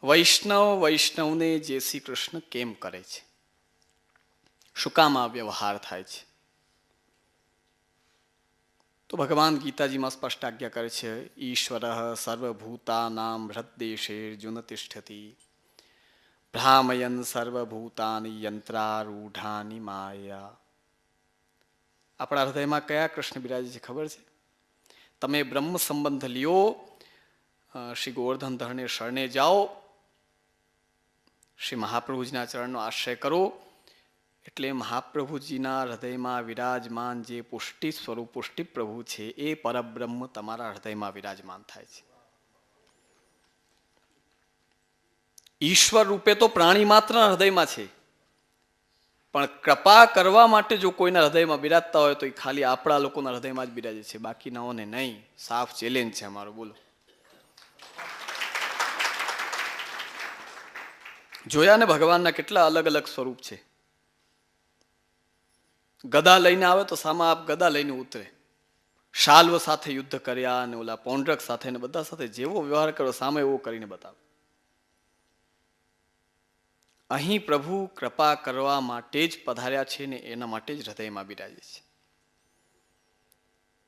વૈષ્ણવને જય શ્રી કૃષ્ણ કેમ કરે છે? શું કામ આ વ્યવહાર થાય છે? તો ભગવાન ગીતાજીમાં સ્પષ્ટ આજ્ઞા કરે છે, ઈશ્વર સર્વભૂતાનામ હૃદ્દેશે અર્જુન તિષ્ઠતિ ભ્રામયન સર્વભૂતાની યંત્રારૂઢાની માયા. આપણા હૃદયમાં કયા કૃષ્ણ બિરાજે છે ખબર છે? તમે બ્રહ્મ સંબંધ લ્યો, શ્રી ગોવર્ધન ધરને શરણે જાઓ, શ્રી મહાપ્રભુજીના ચરણનો આશ્રય કરો, એટલે મહાપ્રભુજીના હૃદયમાં વિરાજમાન જે પુષ્ટિ સ્વરૂપ પુષ્ટિ પ્રભુ છે એ પરબ્રહ્મ તમારા હૃદયમાં વિરાજમાન થાય છે. ઈશ્વર રૂપે તો પ્રાણી માત્રના હૃદયમાં છે, પણ કૃપા કરવા માટે જો કોઈના હૃદયમાં બિરાજતા હોય તો એ ખાલી આપણા લોકોના હૃદયમાં જ બિરાજે છે, બાકીનાઓને નહીં. સાફ ચેલેન્જ છે અમારું. બોલો, જોયા ને ભગવાનના કેટલા અલગ અલગ સ્વરૂપ છે. ગદા લઈને આવે તો સામા આપ ગદા લઈને ઉતરે. શાલ્વ સાથે યુદ્ધ કર્યા અને ઓલા પૌંડ્રક સાથે ને બધા સાથે જેવો વ્યવહાર કર્યો સામે એવો કરીને બતાવે. અહીં પ્રભુ કૃપા કરવા માટે જ પધાર્યા છે ને એના માટે જ હૃદયમાં બિરાજે છે.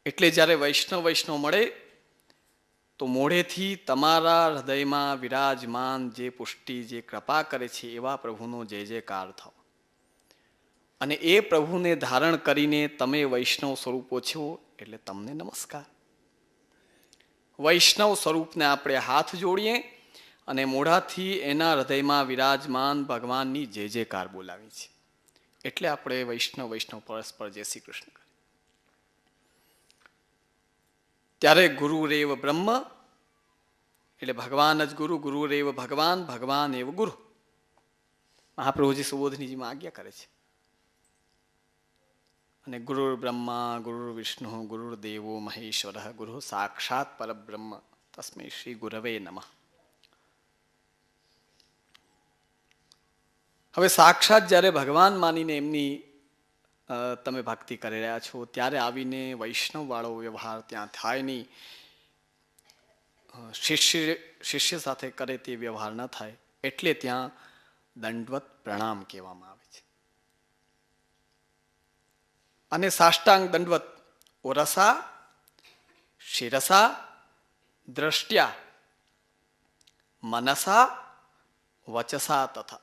એટલે જ્યારે વૈષ્ણવ મળે તો મોઢેથી તમારા હૃદયમાં વિરાજમાન જે પુષ્ટિ જે કૃપા કરે છે એવા પ્રભુનો જય જયકાર થાવ. અને એ પ્રભુને ધારણ કરીને તમે વૈષ્ણવ સ્વરૂપો છો એટલે તમને નમસ્કાર. વૈષ્ણવ સ્વરૂપને આપણે હાથ જોડીએ અને મોઢાથી એના હૃદયમાં વિરાજમાન ભગવાનની જય જયકાર બોલાવી છે. એટલે આપણે વૈષ્ણવ પરસ્પર જય શ્રી કૃષ્ણ કરીએ. ત્યારે ગુરુરેવ બ્રહ્મ એટલે ભગવાન જ ગુરુ, ગુરુરેવ ભગવાન, ભગવાન એવ ગુરુ. મહાપ્રભુજી સુબોધનીજીમાં આજ્ઞા કરે છે. અને ગુરુર બ્રહ્મા ગુરુર વિષ્ણુ ગુરુર દેવો મહેશ્વર ગુરુ સાક્ષાત પરબ્રહ્મ તસ્મૈ શ્રી ગુરવે નમઃ. હવે સાક્ષાત જ્યારે ભગવાન માનીને એમની તમે ભક્તિ કરી રહ્યા છો ત્યારે આવીને વૈષ્ણવ વાળો વ્યવહાર ત્યાં થાય નહીં. શિષ્ય સાથે કરે તે વ્યવહાર ન થાય, એટલે ત્યાં દંડવત પ્રણામ કહેવામાં આવે છે. અને સાષ્ટાંગ દંડવત ઓરસા શિરસા દ્રષ્ટ્યા મનસા વચસા તથા.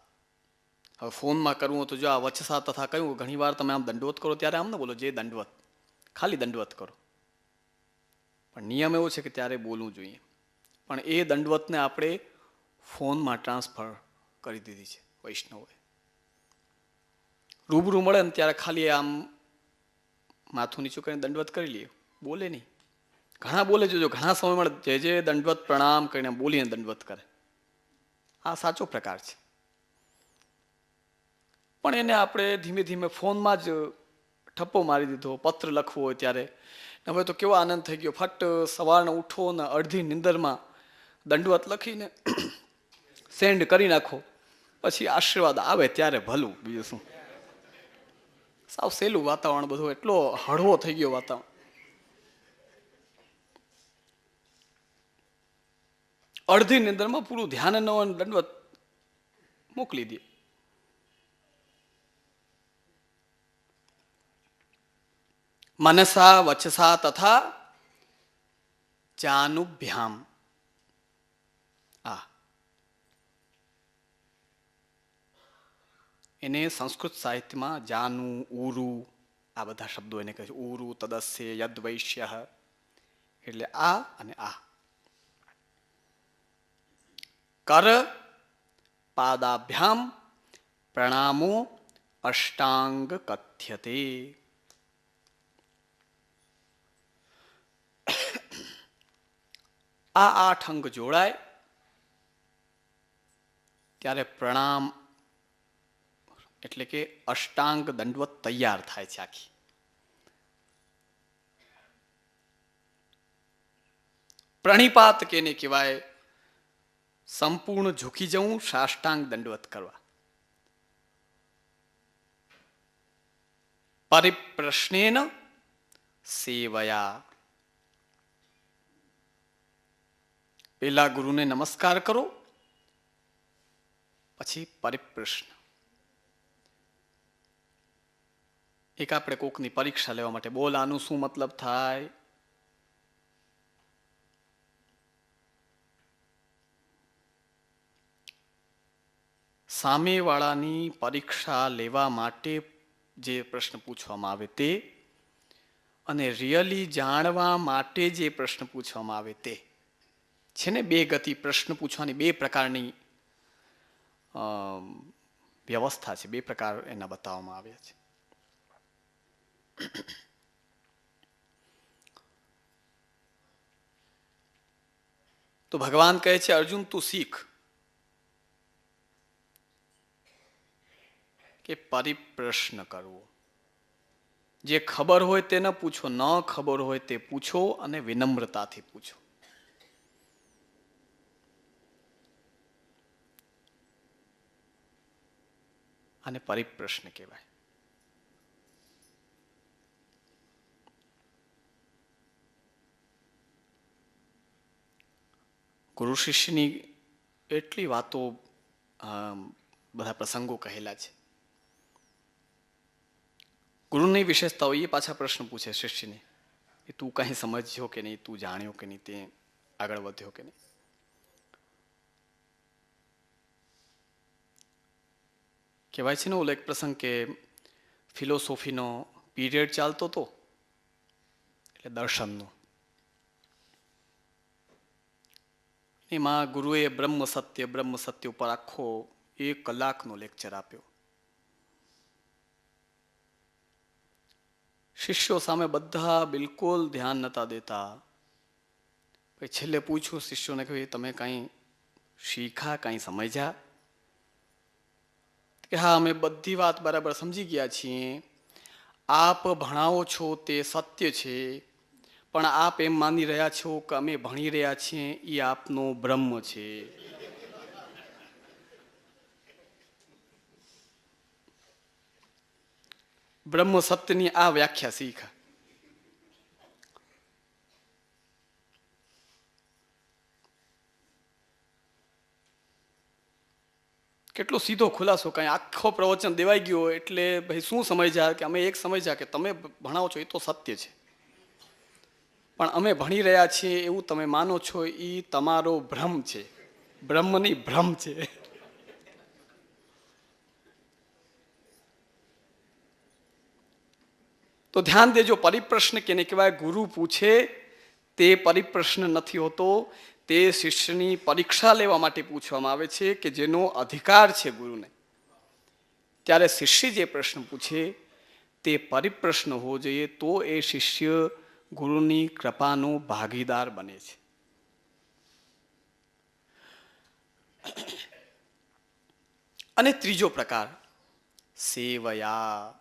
હવે ફોનમાં કરવું તો જો આ વચસા તથા કહ્યું, ઘણી વાર તમે આમ દંડવત કરો ત્યારે આમ ન બોલો જે દંડવત, ખાલી દંડવત કરો. પણ નિયમ એવો છે કે ત્યારે બોલવું જોઈએ. પણ એ દંડવતને આપણે ફોનમાં ટ્રાન્સફર કરી દીધી છે વૈષ્ણવોએ. રૂબરૂ મળે ને ત્યારે ખાલી આમ માથું નીચું કરીને દંડવત કરી લઈએ, બોલે નહીં. ઘણા બોલે જોજો, ઘણા સમય મળે જે દંડવત પ્રણામ કરીને બોલીને દંડવત કરે. આ સાચો પ્રકાર છે. પણ એને આપણે ધીમે ધીમે ફોનમાં જ ઠપ્પો મારી દીધો. પત્ર લખવો હોય ત્યારે હવે તો કેવો આનંદ થઈ ગયો, ફટ સવારને ઉઠો ને અડધી નિંદરમાં દંડવત લખીને સેન્ડ કરી નાખો, પછી આશીર્વાદ આવે ત્યારે ભલું. બીજું શું, સાવ સહેલું વાતાવરણ, બધું એટલો હળવો થઈ ગયો વાતાવરણ. અડધી નિંદરમાં પૂરું ધ્યાન ન હોય દંડવત મોકલી દે. મનસા વચસા તથા જાનુભ્યામ. એને સંસ્કૃત સાહિત્યમાં જાનુ, ઉરુ આ બધા શબ્દો એને કહે છે. ઉરુ તદસ્ય યદ વૈશ્ય એટલે આ અને આ. કર પાદાભ્યામ પ્રણામો અષ્ટાંગ કથ્યતે. આ 8 અંગ જોડાય ત્યારે પ્રણામ એટલે કે અષ્ટાંગ દંડવત તૈયાર થાય છે આખી. પ્રણિપાત કેને કહેવાય? સંપૂર્ણ ઝૂકી જવું, સાષ્ટાંગ દંડવત કરવા. પરિપ્રશ્નેન સેવયા. પેલા ગુરુને નમસ્કાર કરો, પછી પરિપ્રશ્ન. એક આપણે કોકની પરીક્ષા લેવા માટે, બોલ આનું શું મતલબ થાય? સામેવાળાની પરીક્ષા લેવા માટે જે પ્રશ્ન પૂછવામાં આવે તે, અને રિયલી જાણવા માટે જે પ્રશ્ન પૂછવામાં આવે તે છે ને. બે ગતિ પ્રશ્ન પૂછવાની બે પ્રકારની વ્યવસ્થા છે, બે પ્રકાર એના બતાવવામાં આવ્યા છે. તો ભગવાન કહે છે, અર્જુન તું શીખ કે પરિપ્રશ્ન કરવો. જે ખબર હોય તે ન પૂછો, ન ખબર હોય તે પૂછો અને વિનમ્રતાથી પૂછો. આને પરિપ્રશ્ન કહેવાય. ગુરુ શિષ્યની એટલી વાતો, બધા પ્રસંગો કહેલા છે. ગુરુની વિશેષતાઓ, એ પાછા પ્રશ્ન પૂછે શિષ્યને, એ તું કहीं સમજ્યો કે નહીં, તું જાણ્યો કે નહીં, તે આગળ વધ્યો કે નહીં. કહેવાય છે ને ઓલો એક પ્રસંગ કે ફિલોસોફીનો પીરિયડ ચાલતો હતો, એટલે દર્શનનો. એમાં ગુરુએ બ્રહ્મ સત્ય ઉપર આખો 1 કલાકનો લેક્ચર આપ્યો. શિષ્યો સામે બધા બિલકુલ ધ્યાન નતા દેતા. પછી છેલ્લે પૂછ્યું શિષ્યોને કે તમે કાંઈ શીખા, કાંઈ સમજ્યા? કે હા, અમે બધી વાત બરાબર સમજી ગયા છીએ. આપ ભણાવો છો તે સત્ય છે, પણ આપ એમ માની રહ્યા છો કે અમે ભણી રહ્યા છીએ એ આપનો બ્રહ્મ છે. બ્રહ્મ સત્યની આ વ્યાખ્યા શીખા. કેટલો સીધો ખુલાસો! કાંઈ આખો પ્રવચન દેવાઈ ગયો એટલે ભાઈ શું સમજ્યા? કે અમે એક સમજ્યા કે તમે ભણાવો છો એ તો સત્ય છે, પણ અમે ભણી રહ્યા છીએ એવું તમે માનો છો એ તમારો ભ્રમ છે, બ્રહ્મની ભ્રમ છે. તો ધ્યાન દેજો, પરિપ્રશ્ન કેને કહેવાય? ગુરુ પૂછે તે પરિપ્રશ્ન નથી હોતો, તે શિષ્યની પરીક્ષા લેવા માટે પૂછવામાં આવે છે કે જેનો અધિકાર છે ગુરુને. ત્યારે શિષ્ય જે પ્રશ્ન પૂછે તે પરિપ્રશ્ન હોવો જોઈએ, તો એ શિષ્ય ગુરુની કૃપાનો ભાગીદાર બને છે. અને ત્રીજો પ્રકાર, સેવયા.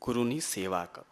ગુરુની સેવા કરો.